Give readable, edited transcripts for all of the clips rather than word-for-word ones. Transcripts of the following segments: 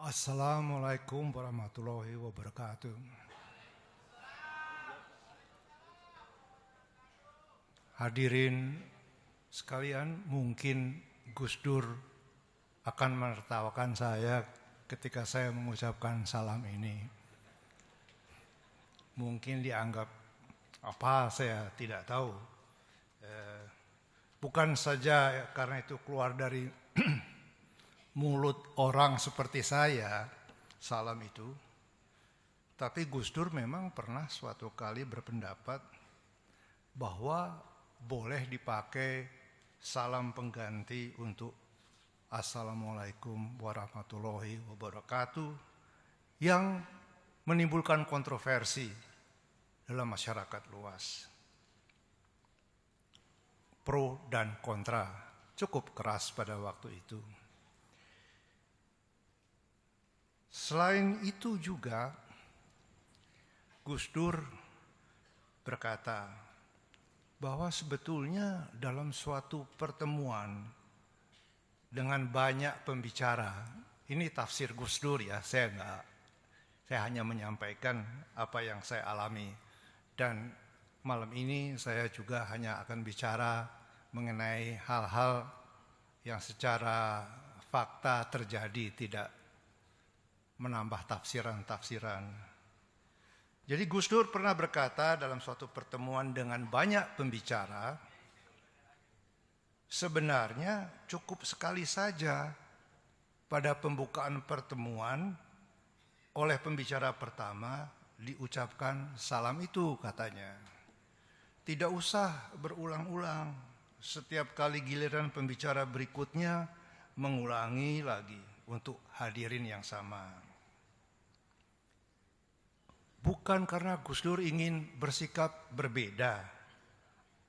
Assalamualaikum warahmatullahi wabarakatuh. Hadirin sekalian, mungkin Gus Dur akan menertawakan saya ketika saya mengucapkan salam ini. Mungkin dianggap apa, saya tidak tahu. Bukan saja karena itu keluar dari mulut orang seperti saya, salam itu. Tapi Gus Dur memang pernah suatu kali berpendapat bahwa boleh dipakai salam pengganti untuk Assalamualaikum warahmatullahi wabarakatuh yang menimbulkan kontroversi dalam masyarakat luas. Pro dan kontra cukup keras pada waktu itu. Selain itu juga Gus Dur berkata bahwa sebetulnya dalam suatu pertemuan dengan banyak pembicara, ini tafsir Gus Dur ya, saya hanya menyampaikan apa yang saya alami, dan malam ini saya juga hanya akan bicara mengenai hal-hal yang secara fakta terjadi, tidak menambah tafsiran-tafsiran. Jadi Gus Dur pernah berkata dalam suatu pertemuan dengan banyak pembicara, sebenarnya cukup sekali saja pada pembukaan pertemuan oleh pembicara pertama diucapkan salam itu, katanya. Tidak usah berulang-ulang, setiap kali giliran pembicara berikutnya mengulangi lagi untuk hadirin yang sama. Bukan karena Gus Dur ingin bersikap berbeda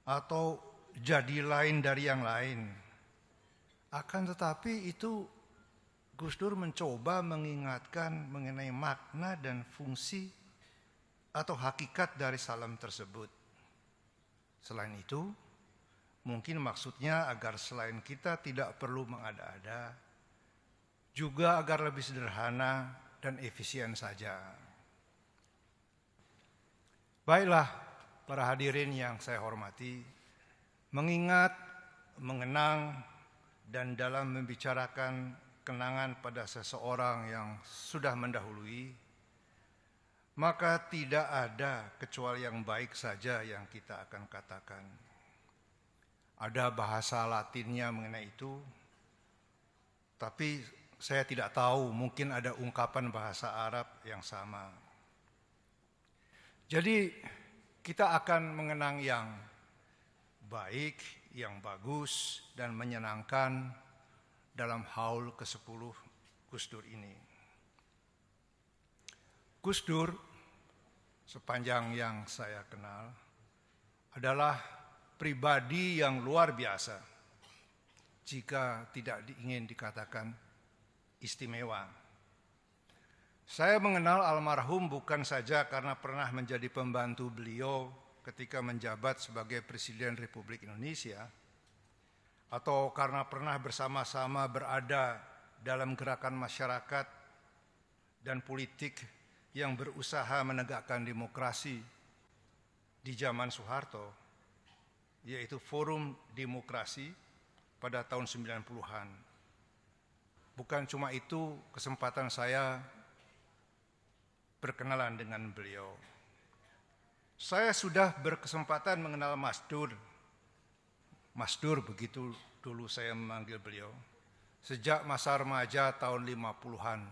atau jadi lain dari yang lain. Akan tetapi itu Gus Dur mencoba mengingatkan mengenai makna dan fungsi atau hakikat dari salam tersebut. Selain itu, mungkin maksudnya agar selain kita tidak perlu mengada-ada, juga agar lebih sederhana dan efisien saja. Baiklah, para hadirin yang saya hormati, mengingat, mengenang, dan dalam membicarakan kenangan pada seseorang yang sudah mendahului, maka tidak ada kecuali yang baik saja yang kita akan katakan. Ada bahasa Latinnya mengenai itu, tapi saya tidak tahu, mungkin ada ungkapan bahasa Arab yang sama. Jadi kita akan mengenang yang baik, yang bagus, dan menyenangkan dalam haul ke-10 Gus Dur ini. Gus Dur, sepanjang yang saya kenal, adalah pribadi yang luar biasa, jika tidak ingin dikatakan istimewa. Saya mengenal almarhum bukan saja karena pernah menjadi pembantu beliau ketika menjabat sebagai Presiden Republik Indonesia, atau karena pernah bersama-sama berada dalam gerakan masyarakat dan politik yang berusaha menegakkan demokrasi di zaman Soeharto, yaitu Forum Demokrasi pada tahun 90-an. Bukan cuma itu, kesempatan saya berkenalan dengan beliau. Saya sudah berkesempatan mengenal Mas Dur. Mas Dur, begitu dulu saya memanggil beliau, sejak masa remaja tahun 50-an.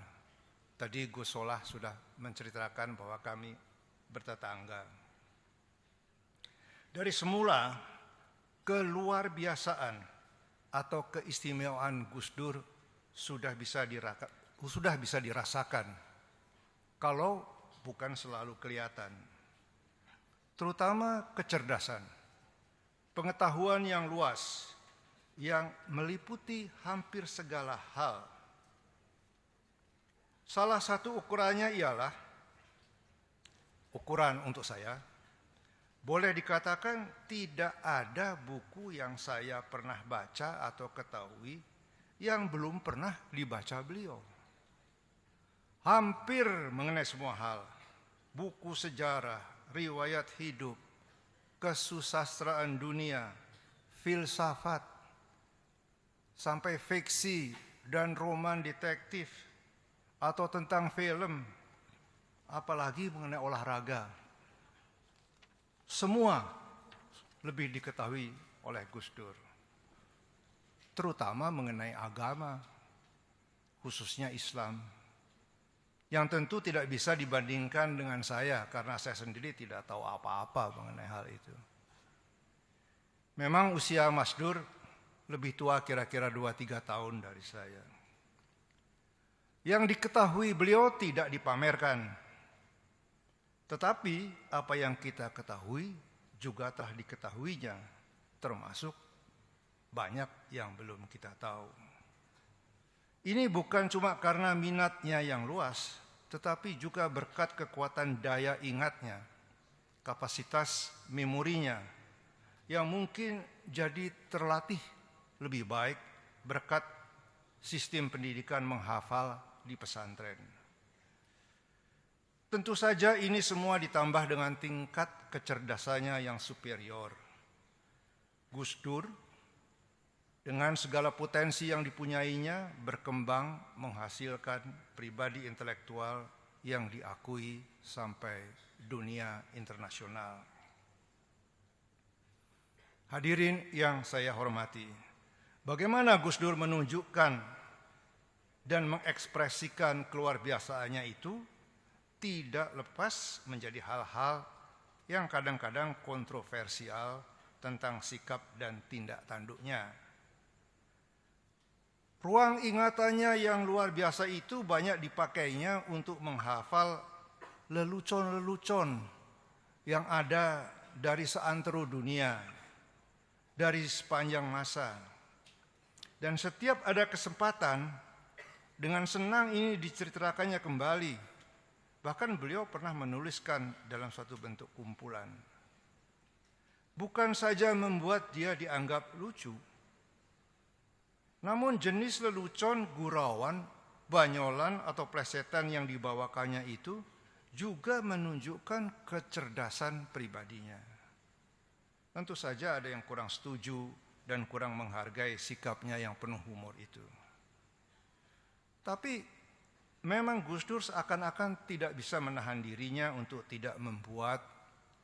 Tadi Gus Solah sudah menceritakan bahwa kami bertetangga. Dari semula, keluar biasaan atau keistimewaan Gus Dur sudah bisa dirasakan, kalau bukan selalu kelihatan. Terutama kecerdasan, pengetahuan yang luas, yang meliputi hampir segala hal. Salah satu ukurannya ialah, ukuran untuk saya, boleh dikatakan tidak ada buku yang saya pernah baca atau ketahui yang belum pernah dibaca beliau. hampir mengenai semua hal. Buku sejarah, riwayat hidup, kesusastraan dunia, filsafat, sampai fiksi dan roman detektif, atau tentang film, apalagi mengenai olahraga. Semua lebih diketahui oleh Gus Dur, terutama mengenai agama, khususnya Islam, yang tentu tidak bisa dibandingkan dengan saya karena saya sendiri tidak tahu apa-apa mengenai hal itu. Memang usia Mas Dur lebih tua kira-kira 2-3 tahun dari saya. Yang diketahui beliau tidak dipamerkan, tetapi apa yang kita ketahui juga telah diketahuinya, termasuk banyak yang belum kita tahu. Ini bukan cuma karena minatnya yang luas, tetapi juga berkat kekuatan daya ingatnya, kapasitas memorinya, yang mungkin jadi terlatih lebih baik berkat sistem pendidikan menghafal di pesantren. Tentu saja ini semua ditambah dengan tingkat kecerdasannya yang superior. Gus Dur dengan segala potensi yang dipunyainya berkembang menghasilkan pribadi intelektual yang diakui sampai dunia internasional. Hadirin yang saya hormati, bagaimana Gus Dur menunjukkan dan mengekspresikan keluar biasaannya itu tidak lepas menjadi hal-hal yang kadang-kadang kontroversial tentang sikap dan tindak tanduknya. Ruang ingatannya yang luar biasa itu banyak dipakainya untuk menghafal lelucon-lelucon yang ada dari seantero dunia, dari sepanjang masa. Dan setiap ada kesempatan, dengan senang ini diceritakannya kembali. Bahkan beliau pernah menuliskan dalam suatu bentuk kumpulan. Bukan saja membuat dia dianggap lucu, namun jenis lelucon, gurauan, banyolan atau plesetan yang dibawakannya itu juga menunjukkan kecerdasan pribadinya. Tentu saja ada yang kurang setuju dan kurang menghargai sikapnya yang penuh humor itu. Tapi memang Gus Dur seakan-akan tidak bisa menahan dirinya untuk tidak membuat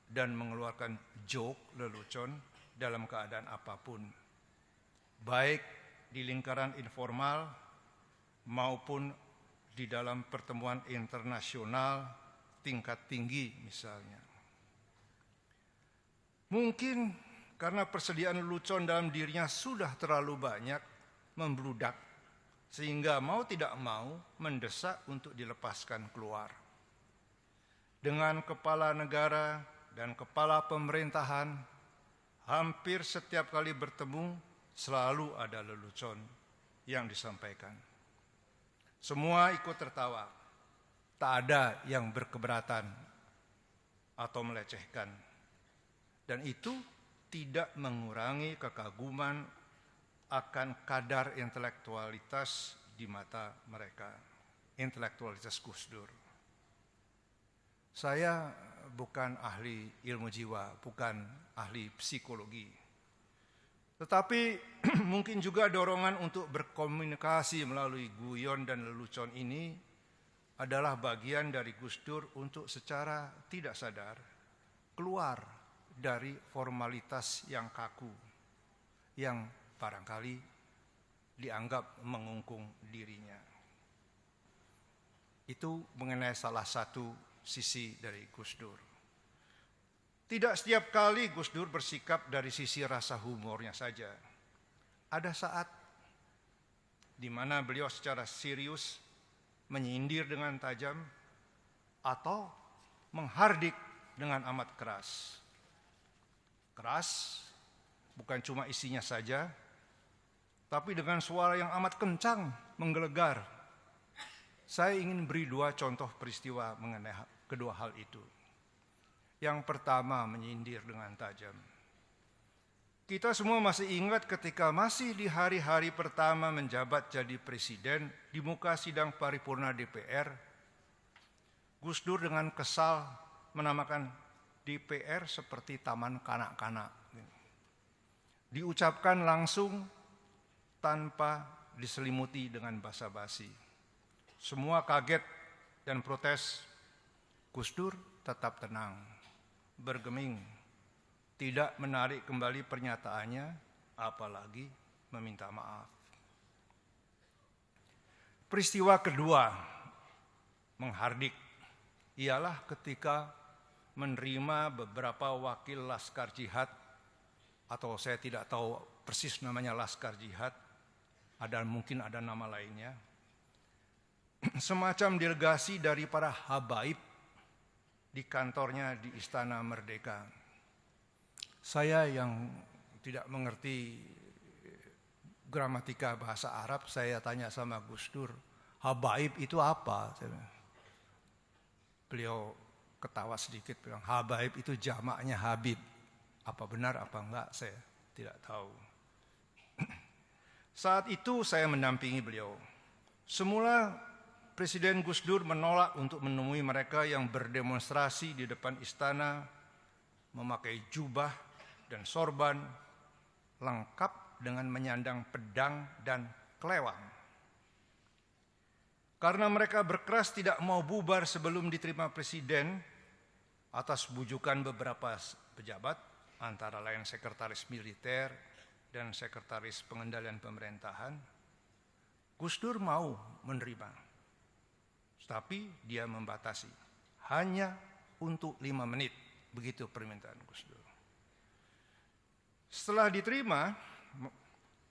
dan mengeluarkan joke, lelucon dalam keadaan apapun, baik di lingkaran informal maupun di dalam pertemuan internasional tingkat tinggi misalnya. Mungkin karena persediaan lelucon dalam dirinya sudah terlalu banyak membludak, sehingga mau tidak mau mendesak untuk dilepaskan keluar. Dengan kepala negara dan kepala pemerintahan, hampir setiap kali bertemu selalu ada lelucon yang disampaikan. Semua ikut tertawa, tak ada yang berkeberatan atau melecehkan. Dan itu tidak mengurangi kekaguman akan kadar intelektualitas di mata mereka, intelektualitas Gus Dur. Saya bukan ahli ilmu jiwa, bukan ahli psikologi. Tetapi mungkin juga dorongan untuk berkomunikasi melalui guyon dan lelucon ini adalah bagian dari Gus Dur untuk secara tidak sadar keluar dari formalitas yang kaku, yang barangkali dianggap mengungkung dirinya. Itu mengenai salah satu sisi dari Gus Dur. Tidak setiap kali Gus Dur bersikap dari sisi rasa humornya saja. Ada saat di mana beliau secara serius menyindir dengan tajam atau menghardik dengan amat keras. Keras bukan cuma isinya saja, tapi dengan suara yang amat kencang, menggelegar. Saya ingin beri 2 contoh peristiwa mengenai kedua hal itu. Yang pertama, menyindir dengan tajam. Kita semua masih ingat ketika masih di hari-hari pertama menjabat jadi presiden, di muka sidang paripurna DPR, Gus Dur dengan kesal menamakan DPR seperti taman kanak-kanak. Diucapkan langsung tanpa diselimuti dengan basa-basi. Semua kaget dan protes. Gus Dur tetap tenang, bergeming, tidak menarik kembali pernyataannya, apalagi meminta maaf. Peristiwa kedua menghardik ialah ketika menerima beberapa wakil Laskar Jihad, atau saya tidak tahu persis namanya Laskar Jihad, mungkin ada nama lainnya, semacam delegasi dari para habaib di kantornya di Istana Merdeka. Saya yang tidak mengerti gramatika bahasa Arab, saya tanya sama Gus Dur, habaib itu apa? Beliau ketawa sedikit, bilang habaib itu jamaknya Habib. Apa benar apa enggak saya tidak tahu. Saat itu saya mendampingi beliau. Semula Presiden Gus Dur menolak untuk menemui mereka yang berdemonstrasi di depan istana memakai jubah dan sorban lengkap dengan menyandang pedang dan kelewang. Karena mereka berkeras tidak mau bubar sebelum diterima presiden atas bujukan beberapa pejabat, antara lain sekretaris militer dan sekretaris pengendalian pemerintahan, Gus Dur mau menerima. Tapi dia membatasi, hanya untuk 5 menit, begitu permintaan Gus Dur. Setelah diterima,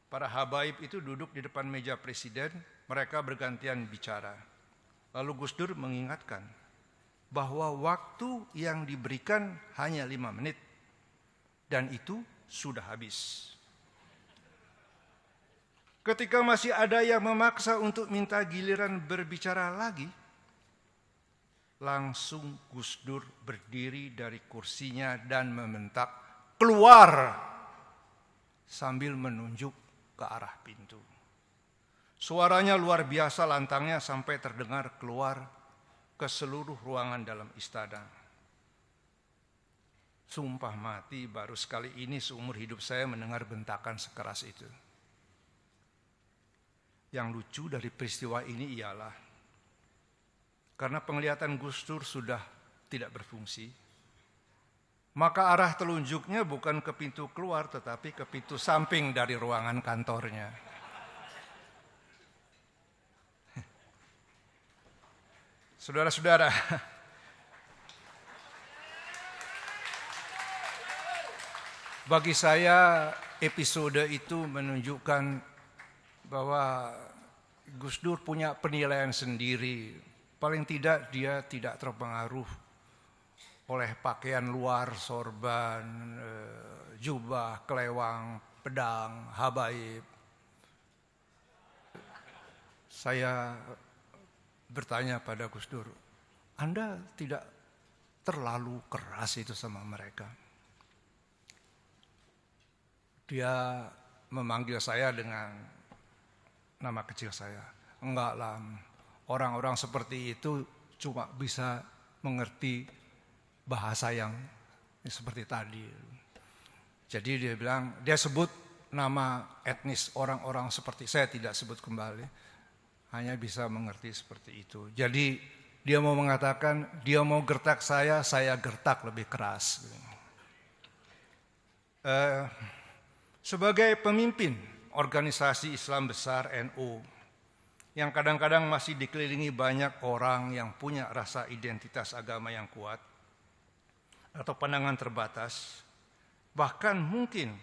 para habaib itu duduk di depan meja presiden, mereka bergantian bicara. Lalu Gus Dur mengingatkan bahwa waktu yang diberikan hanya 5 menit dan itu sudah habis. Ketika masih ada yang memaksa untuk minta giliran berbicara lagi, langsung Gus Dur berdiri dari kursinya dan membentak, "Keluar!" sambil menunjuk ke arah pintu. Suaranya luar biasa lantangnya sampai terdengar keluar ke seluruh ruangan dalam istana. Sumpah mati, baru sekali ini seumur hidup saya mendengar bentakan sekeras itu. Yang lucu dari peristiwa ini ialah karena penglihatan Gus Dur sudah tidak berfungsi, maka arah telunjuknya bukan ke pintu keluar tetapi ke pintu samping dari ruangan kantornya. Saudara-saudara, bagi saya episode itu menunjukkan bahwa Gus Dur punya penilaian sendiri. Paling tidak dia tidak terpengaruh oleh pakaian luar, sorban, jubah, kelewang, pedang, habaib. Saya bertanya pada Gus Dur, Anda tidak terlalu keras itu sama mereka? Dia memanggil saya dengan nama kecil saya. Enggak lah, orang-orang seperti itu cuma bisa mengerti bahasa yang seperti tadi. Jadi dia bilang, dia sebut nama etnis orang-orang seperti saya, tidak sebut kembali. Hanya bisa mengerti seperti itu. Jadi dia mau mengatakan, dia mau gertak saya gertak lebih keras. Sebagai pemimpin organisasi Islam besar NU, yang kadang-kadang masih dikelilingi banyak orang yang punya rasa identitas agama yang kuat, atau pandangan terbatas, bahkan mungkin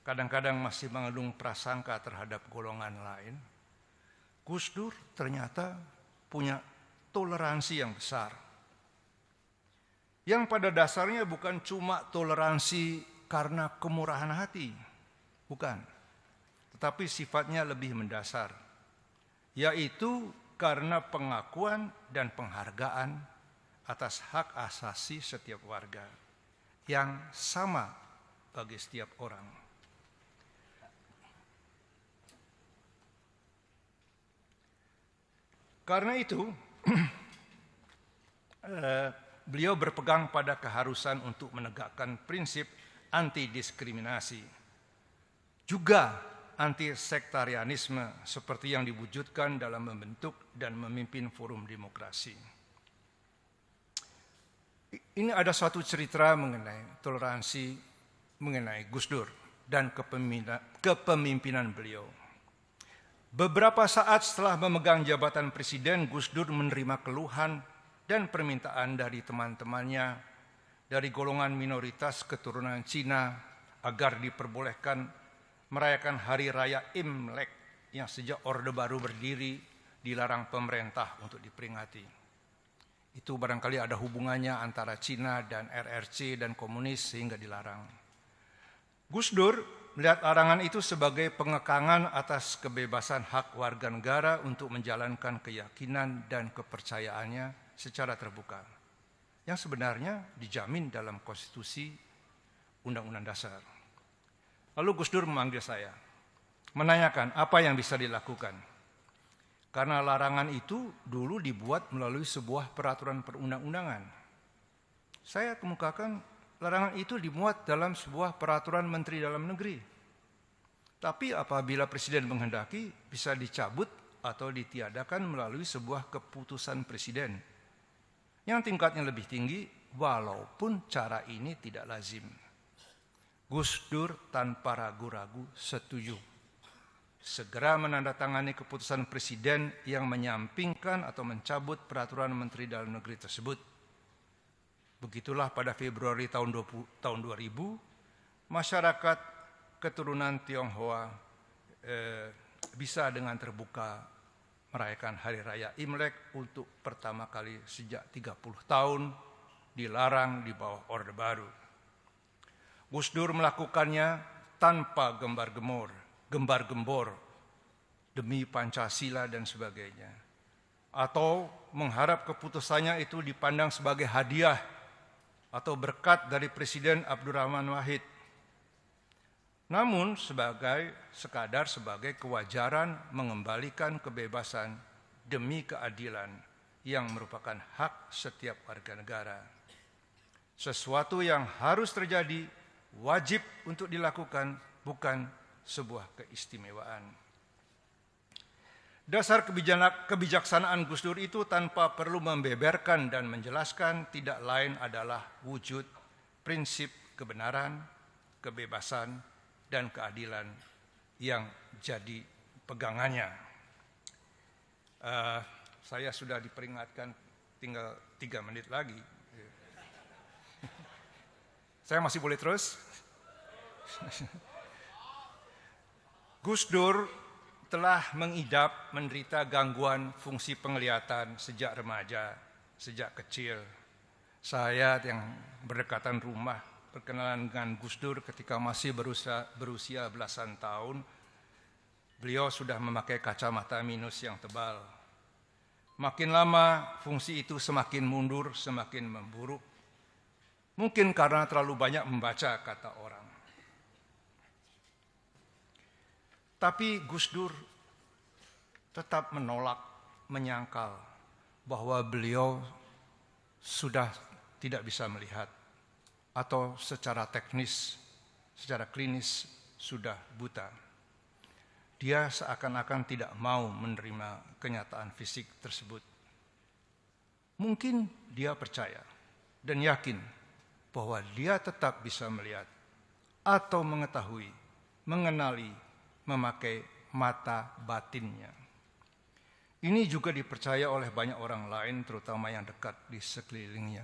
kadang-kadang masih mengandung prasangka terhadap golongan lain, Gus Dur ternyata punya toleransi yang besar. Yang pada dasarnya bukan cuma toleransi karena kemurahan hati, bukan. Tetapi sifatnya lebih mendasar, yaitu karena pengakuan dan penghargaan atas hak asasi setiap warga yang sama bagi setiap orang. Karena itu, beliau berpegang pada keharusan untuk menegakkan prinsip anti diskriminasi, juga anti sektarianisme seperti yang diwujudkan dalam membentuk dan memimpin forum demokrasi. Ini ada suatu cerita mengenai toleransi, mengenai Gus Dur dan kepemimpinan beliau. Beberapa saat setelah memegang jabatan presiden, Gus Dur menerima keluhan dan permintaan dari teman-temannya dari golongan minoritas keturunan Cina agar diperbolehkan merayakan Hari Raya Imlek yang sejak Orde Baru berdiri dilarang pemerintah untuk diperingati. Itu barangkali ada hubungannya antara Cina dan RRC dan komunis sehingga dilarang. Gus Dur melihat larangan itu sebagai pengekangan atas kebebasan hak warga negara untuk menjalankan keyakinan dan kepercayaannya secara terbuka, yang sebenarnya dijamin dalam konstitusi Undang-Undang Dasar. Lalu Gus Dur memanggil saya, menanyakan apa yang bisa dilakukan. Karena larangan itu dulu dibuat melalui sebuah peraturan perundang-undangan. Saya kemukakan larangan itu dimuat dalam sebuah peraturan Menteri Dalam Negeri. Tapi apabila Presiden menghendaki, bisa dicabut atau ditiadakan melalui sebuah keputusan Presiden yang tingkatnya lebih tinggi, walaupun cara ini tidak lazim. Gus Dur tanpa ragu-ragu setuju. Segera menandatangani keputusan Presiden yang menyampingkan atau mencabut peraturan Menteri Dalam Negeri tersebut. Begitulah pada Februari tahun 2000, masyarakat keturunan Tionghoa bisa dengan terbuka merayakan Hari Raya Imlek untuk pertama kali sejak 30 tahun dilarang di bawah Orde Baru. Gus Dur melakukannya tanpa gembar-gembor demi Pancasila dan sebagainya, atau mengharap keputusannya itu dipandang sebagai hadiah atau berkat dari Presiden Abdurrahman Wahid. Namun sekadar sebagai kewajaran mengembalikan kebebasan demi keadilan yang merupakan hak setiap warga negara. Sesuatu yang harus terjadi, wajib untuk dilakukan, bukan sebuah keistimewaan. Dasar kebijaksanaan Gus Dur itu tanpa perlu membeberkan dan menjelaskan tidak lain adalah wujud prinsip kebenaran, kebebasan, dan keadilan yang jadi pegangannya. Saya sudah diperingatkan tinggal 3 menit lagi. Saya masih boleh terus? Gus Dur telah mengidap menderita gangguan fungsi penglihatan sejak remaja, sejak kecil. Saya yang berdekatan rumah berkenalan dengan Gus Dur ketika masih berusia belasan tahun. Beliau sudah memakai kacamata minus yang tebal. Makin lama fungsi itu semakin mundur, semakin memburuk. Mungkin karena terlalu banyak membaca, kata orang. Tapi Gus Dur tetap menolak, menyangkal bahwa beliau sudah tidak bisa melihat atau secara teknis, secara klinis sudah buta. Dia seakan-akan tidak mau menerima kenyataan fisik tersebut. Mungkin dia percaya dan yakin bahwa dia tetap bisa melihat atau mengetahui, mengenali, memakai mata batinnya. Ini juga dipercaya oleh banyak orang lain, terutama yang dekat di sekelilingnya.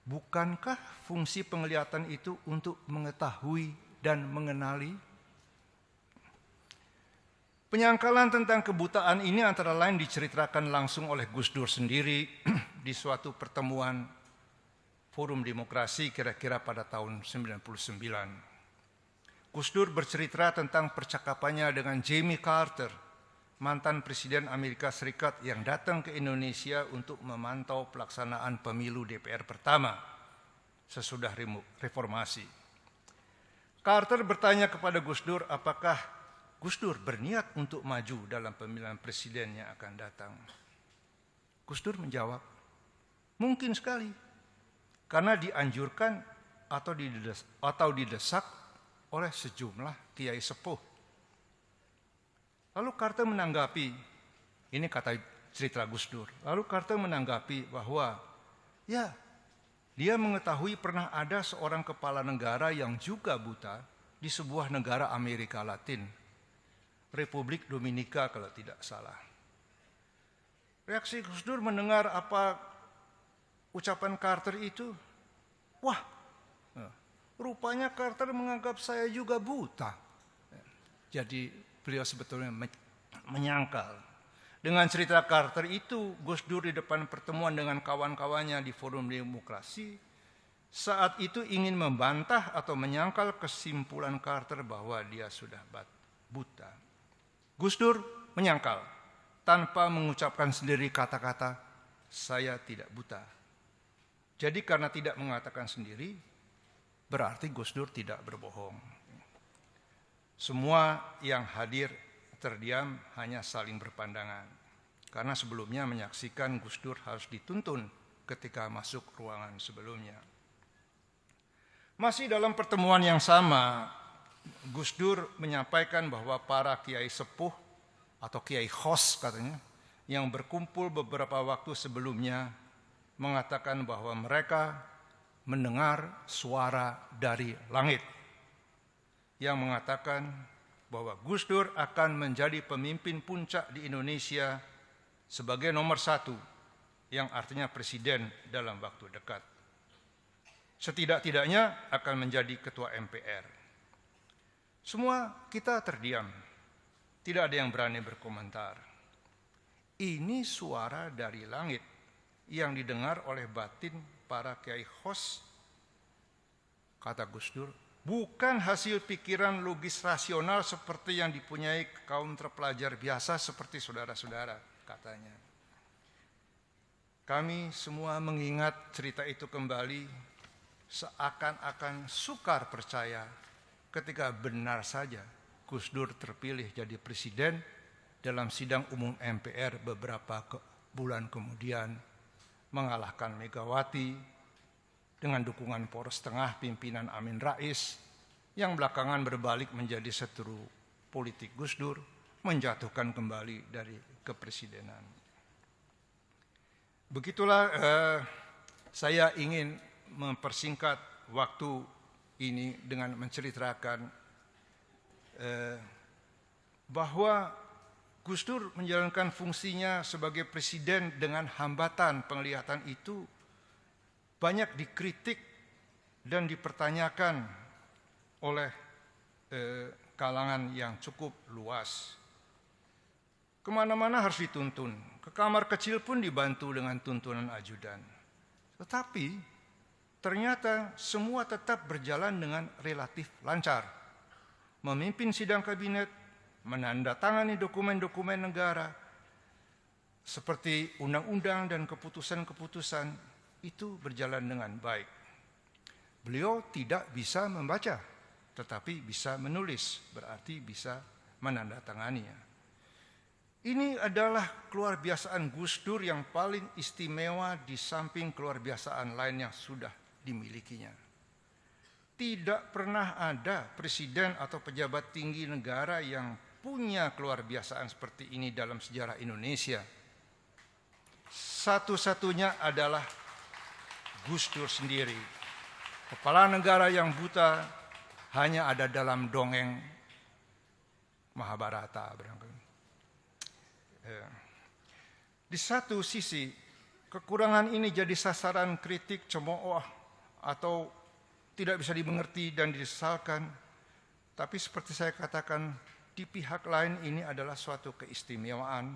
Bukankah fungsi penglihatan itu untuk mengetahui dan mengenali? Penyangkalan tentang kebutaan ini antara lain diceritakan langsung oleh Gus Dur sendiri di suatu pertemuan Forum Demokrasi kira-kira pada tahun 99. Gus Dur bercerita tentang percakapannya dengan Jimmy Carter, mantan Presiden Amerika Serikat yang datang ke Indonesia untuk memantau pelaksanaan pemilu DPR pertama sesudah reformasi. Carter bertanya kepada Gus Dur apakah Gus Dur berniat untuk maju dalam pemilihan presiden yang akan datang. Gus Dur menjawab, Mungkin sekali. Karena dianjurkan atau didesak oleh sejumlah kiai sepuh. Lalu Carter menanggapi, ini kata cerita Gus Dur. Lalu Carter menanggapi bahwa ya, dia mengetahui pernah ada seorang kepala negara yang juga buta di sebuah negara Amerika Latin, Republik Dominika kalau tidak salah. Reaksi Gus Dur mendengar apa ucapan Carter itu, wah, rupanya Carter menganggap saya juga buta. Jadi beliau sebetulnya menyangkal. Dengan cerita Carter itu, Gus Dur di depan pertemuan dengan kawan-kawannya di Forum Demokrasi, saat itu ingin membantah atau menyangkal kesimpulan Carter bahwa dia sudah buta. Gus Dur menyangkal tanpa mengucapkan sendiri kata-kata, saya tidak buta. Jadi karena tidak mengatakan sendiri, berarti Gus Dur tidak berbohong. Semua yang hadir terdiam hanya saling berpandangan. Karena sebelumnya menyaksikan Gus Dur harus dituntun ketika masuk ruangan sebelumnya. Masih dalam pertemuan yang sama, Gus Dur menyampaikan bahwa para kiai sepuh atau kiai khos katanya, yang berkumpul beberapa waktu sebelumnya mengatakan bahwa mereka mendengar suara dari langit yang mengatakan bahwa Gus Dur akan menjadi pemimpin puncak di Indonesia sebagai nomor 1, yang artinya presiden dalam waktu dekat. Setidak-tidaknya akan menjadi ketua MPR. Semua kita terdiam, tidak ada yang berani berkomentar. Ini suara dari langit yang didengar oleh batin para kiai khos, kata Gus Dur, bukan hasil pikiran logis rasional seperti yang dipunyai kaum terpelajar biasa seperti saudara-saudara, katanya. Kami semua mengingat cerita itu kembali, seakan-akan sukar percaya ketika benar saja Gus Dur terpilih jadi presiden dalam sidang umum MPR beberapa bulan kemudian, mengalahkan Megawati dengan dukungan poros tengah pimpinan Amin Rais yang belakangan berbalik menjadi seteru politik Gus Dur, menjatuhkan kembali dari kepresidenan. Begitulah saya ingin mempersingkat waktu ini dengan menceritakan bahwa Gus Dur menjalankan fungsinya sebagai presiden dengan hambatan penglihatan itu banyak dikritik dan dipertanyakan oleh kalangan yang cukup luas. Kemana-mana harus dituntun, ke kamar kecil pun dibantu dengan tuntunan ajudan. Tetapi ternyata semua tetap berjalan dengan relatif lancar. Memimpin sidang kabinet, menandatangani dokumen-dokumen negara, seperti undang-undang dan keputusan-keputusan, itu berjalan dengan baik. Beliau tidak bisa membaca, tetapi bisa menulis, berarti bisa menandatanganinya. Ini adalah keluarbiasaan Gus Dur yang paling istimewa di samping keluarbiasaan lain yang sudah dimilikinya. Tidak pernah ada presiden atau pejabat tinggi negara yang punya keluarbiasaan seperti ini dalam sejarah Indonesia. Satu-satunya adalah Gus Dur sendiri. Kepala negara yang buta hanya ada dalam dongeng Mahabharata barangkali. Di satu sisi, kekurangan ini jadi sasaran kritik cemooh atau tidak bisa dimengerti dan disesalkan. Tapi seperti saya katakan, di pihak lain ini adalah suatu keistimewaan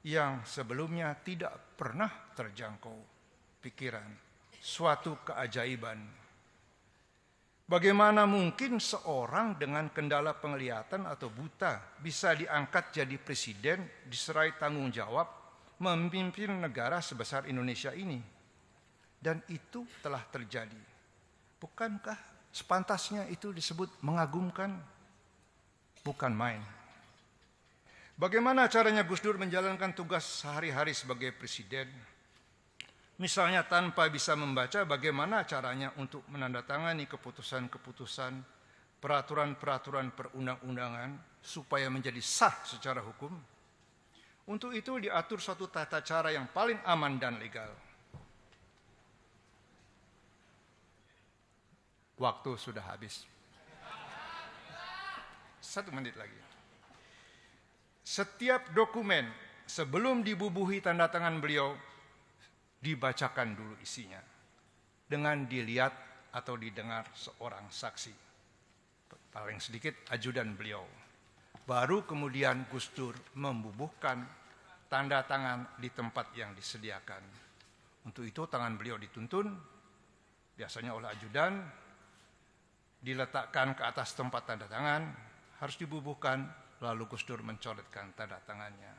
yang sebelumnya tidak pernah terjangkau pikiran, suatu keajaiban. Bagaimana mungkin seorang dengan kendala penglihatan atau buta bisa diangkat jadi presiden, diserai tanggung jawab, memimpin negara sebesar Indonesia ini? Dan itu telah terjadi. Bukankah sepantasnya itu disebut mengagumkan? Bukan main. Bagaimana caranya Gus Dur menjalankan tugas sehari-hari sebagai presiden? Misalnya tanpa bisa membaca bagaimana caranya untuk menandatangani keputusan-keputusan, peraturan-peraturan perundang-undangan supaya menjadi sah secara hukum. Untuk itu diatur suatu tata cara yang paling aman dan legal. Waktu sudah habis. 1 menit lagi. Setiap dokumen sebelum dibubuhi tanda tangan beliau dibacakan dulu isinya dengan dilihat atau didengar seorang saksi, paling sedikit ajudan beliau. Baru kemudian Gus Dur membubuhkan tanda tangan di tempat yang disediakan. Untuk itu tangan beliau dituntun, biasanya oleh ajudan, diletakkan ke atas tempat tanda tangan, harus dibubuhkan, lalu Gus Dur mencoretkan tanda tangannya.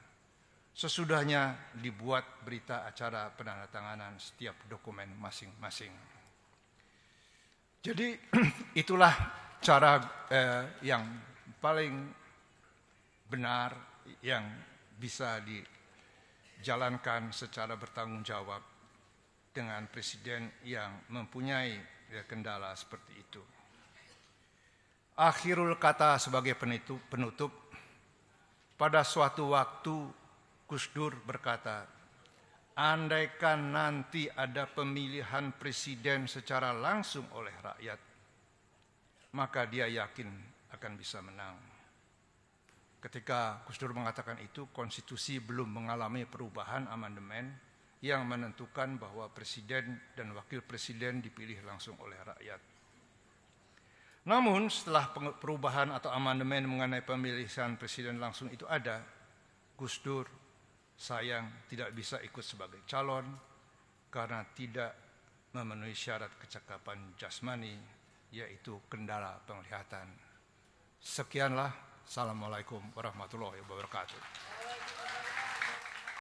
Sesudahnya dibuat berita acara penandatanganan setiap dokumen masing-masing. Jadi itulah cara yang paling benar yang bisa dijalankan secara bertanggung jawab dengan presiden yang mempunyai kendala seperti itu. Akhirul kata sebagai penutup, pada suatu waktu Gus Dur berkata, andaikan nanti ada pemilihan presiden secara langsung oleh rakyat, maka dia yakin akan bisa menang. Ketika Gus Dur mengatakan itu, konstitusi belum mengalami perubahan amandemen yang menentukan bahwa presiden dan wakil presiden dipilih langsung oleh rakyat. Namun setelah perubahan atau amandemen mengenai pemilihan presiden langsung itu ada, Gus Dur sayang tidak bisa ikut sebagai calon karena tidak memenuhi syarat kecakapan jasmani, yaitu kendala penglihatan. Sekianlah, assalamualaikum warahmatullahi wabarakatuh.